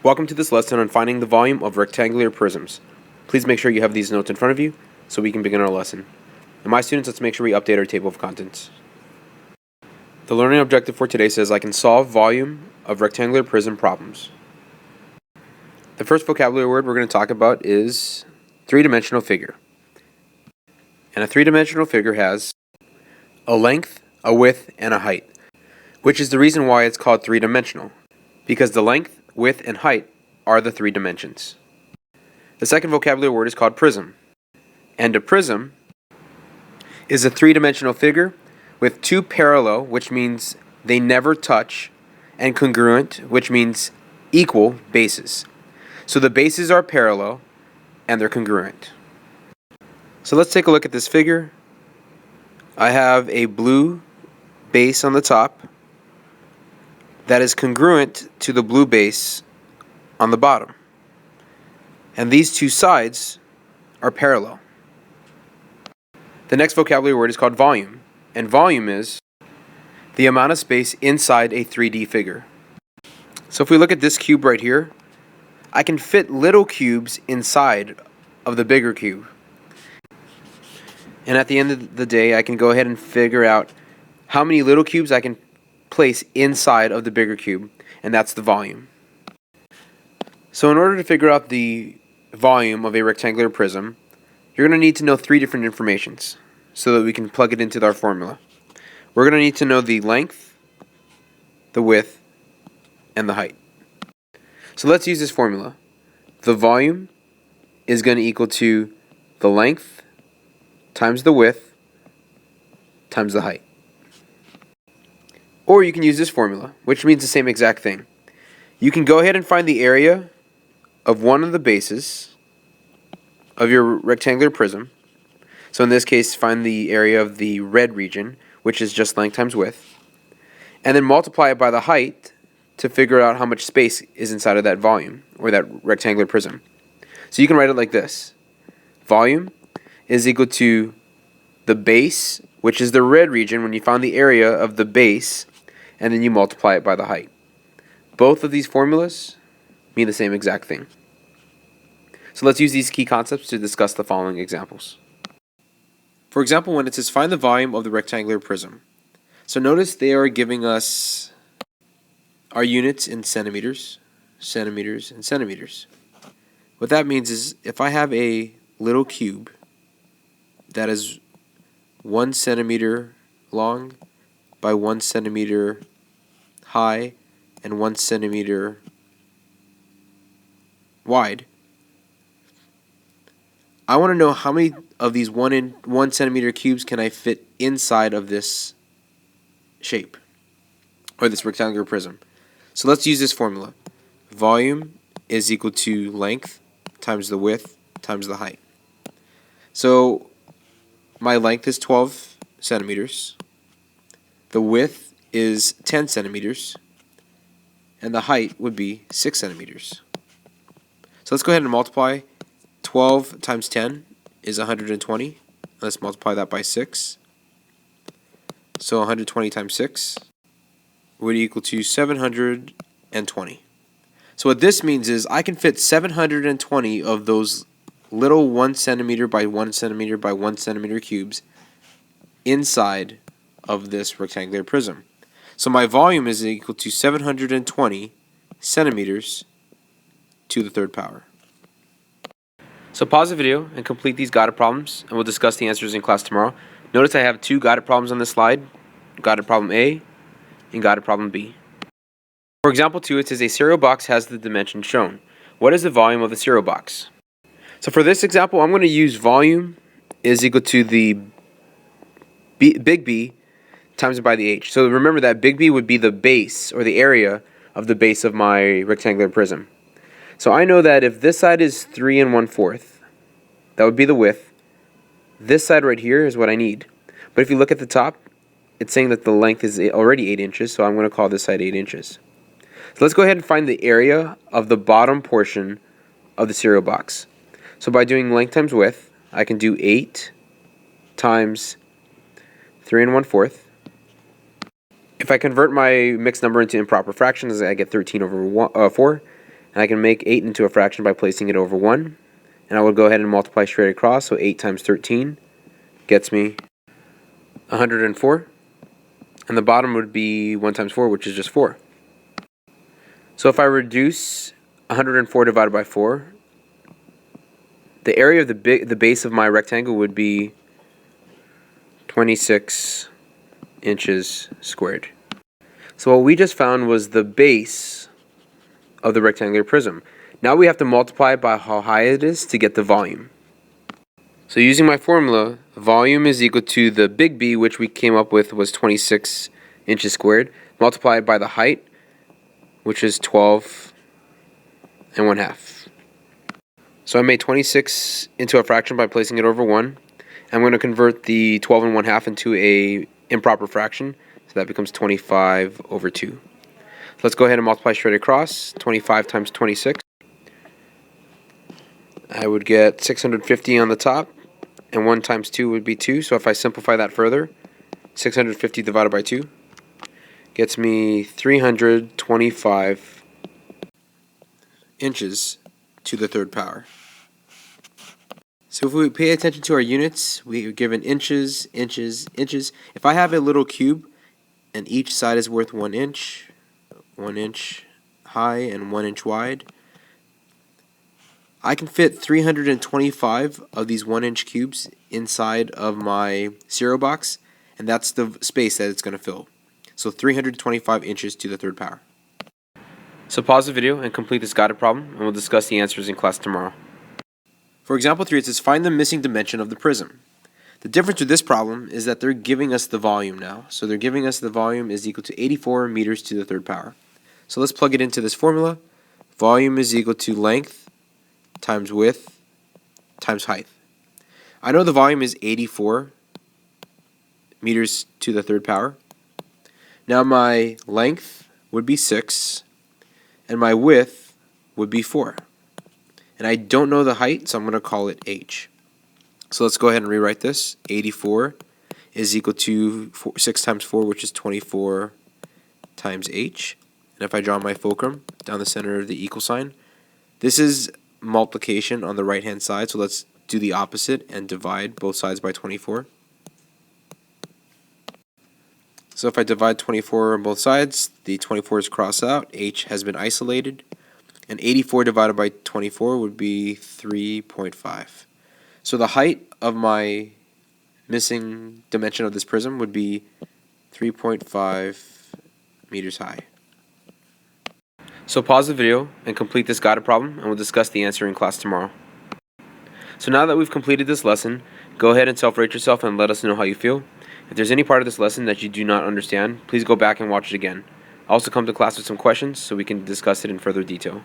Welcome to this lesson on finding the volume of rectangular prisms. Please make sure you have these notes in front of you so we can begin our lesson. And my students, let's make sure we update our table of contents. The learning objective for today says I can solve volume of rectangular prism problems. The first vocabulary word we're going to talk about is three-dimensional figure. And a three-dimensional figure has a length, a width, and a height, which is the reason why it's called three-dimensional, because the length, width, and height are the three dimensions. The second vocabulary word is called prism. And a prism is a three-dimensional figure with two parallel, which means they never touch, and congruent, which means equal bases. So the bases are parallel and they're congruent. So let's take a look at this figure. I have a blue base on the top that is congruent to the blue base on the bottom. And these two sides are parallel. The next vocabulary word is called volume. And volume is the amount of space inside a 3D figure. So if we look at this cube right here, I can fit little cubes inside of the bigger cube. And at the end of the day, I can go ahead and figure out how many little cubes I can place inside of the bigger cube, and that's the volume. So in order to figure out the volume of a rectangular prism, you're going to need to know three different informations so that we can plug it into our formula. We're going to need to know the length, the width, and the height. So let's use this formula. The volume is going to equal to the length times the width times the height. Or you can use this formula, which means the same exact thing. You can go ahead and find the area of one of the bases of your rectangular prism. So in this case, find the area of the red region, which is just length times width. And then multiply it by the height to figure out how much space is inside of that volume, or that rectangular prism. So you can write it like this. Volume is equal to the base, which is the red region when you found the area of the base, and then you multiply it by the height. Both of these formulas mean the same exact thing. So let's use these key concepts to discuss the following examples. For example, when it says find the volume of the rectangular prism. So notice they are giving us our units in centimeters, centimeters, and centimeters. What that means is if I have a little cube that is 1 centimeter long by 1 centimeter high and 1 centimeter wide, I want to know how many of these 1 centimeter cubes can I fit inside of this shape, or this rectangular prism. So let's use this formula. Volume is equal to length times the width times the height. So my length is 12 centimeters. The width is 10 centimeters. And the height would be 6 centimeters. So let's go ahead and multiply. 12 times 10 is 120. Let's multiply that by 6. So 120 times 6 would equal to 720. So what this means is I can fit 720 of those little 1 centimeter by 1 centimeter by 1 centimeter cubes inside of this rectangular prism. So my volume is equal to 720 centimeters to the third power. So pause the video and complete these guided problems, and we'll discuss the answers in class tomorrow. Notice I have two guided problems on this slide, guided problem A and guided problem B. For example 2, it says a cereal box has the dimension shown. What is the volume of the cereal box? So for this example, I'm going to use volume is equal to the big B times by the H. So remember that big B would be the base, or the area of the base of my rectangular prism. So I know that if this side is 3 1/4, that would be the width. This side right here is what I need. But if you look at the top, it's saying that the length is already 8 inches, so I'm going to call this side 8 inches. So let's go ahead and find the area of the bottom portion of the cereal box. So by doing length times width, I can do 8 times 3 1/4. If I convert my mixed number into improper fractions, I get 13 over 4. And I can make 8 into a fraction by placing it over 1. And I would go ahead and multiply straight across, so 8 times 13 gets me 104. And the bottom would be 1 times 4, which is just 4. So if I reduce 104 divided by 4, the area of the base of my rectangle would be 26 inches squared. So what we just found was the base of the rectangular prism. Now we have to multiply by how high it is to get the volume. So using my formula, volume is equal to the big B, which we came up with was 26 inches squared, multiplied by the height, which is 12 and 1/2. So I made 26 into a fraction by placing it over 1. I'm going to convert the 12 and 1/2 into a improper fraction, so that becomes 25 over 2. So let's go ahead and multiply straight across. 25 times 26. I would get 650 on the top, and 1 times 2 would be 2. So if I simplify that further, 650 divided by 2 gets me 325 inches to the third power. So if we pay attention to our units, we are given inches, inches, inches. If I have a little cube and each side is worth 1 inch high and 1 inch wide, I can fit 325 of these 1 inch cubes inside of my cereal box, and that's the space that it's going to fill. So 325 inches to the third power. So pause the video and complete this guided problem, and we'll discuss the answers in class tomorrow. For example 3, it says find the missing dimension of the prism. The difference with this problem is that they're giving us the volume now. So they're giving us the volume is equal to 84 meters to the third power. So let's plug it into this formula. Volume is equal to length times width times height. I know the volume is 84 meters to the third power. Now my length would be 6 and my width would be 4. And I don't know the height, so I'm going to call it h. So let's go ahead and rewrite this. 84 is equal to 6 times 4, which is 24 times h. And if I draw my fulcrum down the center of the equal sign, this is multiplication on the right-hand side, so let's do the opposite and divide both sides by 24. So if I divide 24 on both sides, the 24's cross out, h has been isolated, and 84 divided by 24 would be 3.5. So the height of my missing dimension of this prism would be 3.5 meters high. So pause the video and complete this guided problem, and we'll discuss the answer in class tomorrow. So now that we've completed this lesson, go ahead and self-rate yourself and let us know how you feel. If there's any part of this lesson that you do not understand, please go back and watch it again. Also come to class with some questions so we can discuss it in further detail.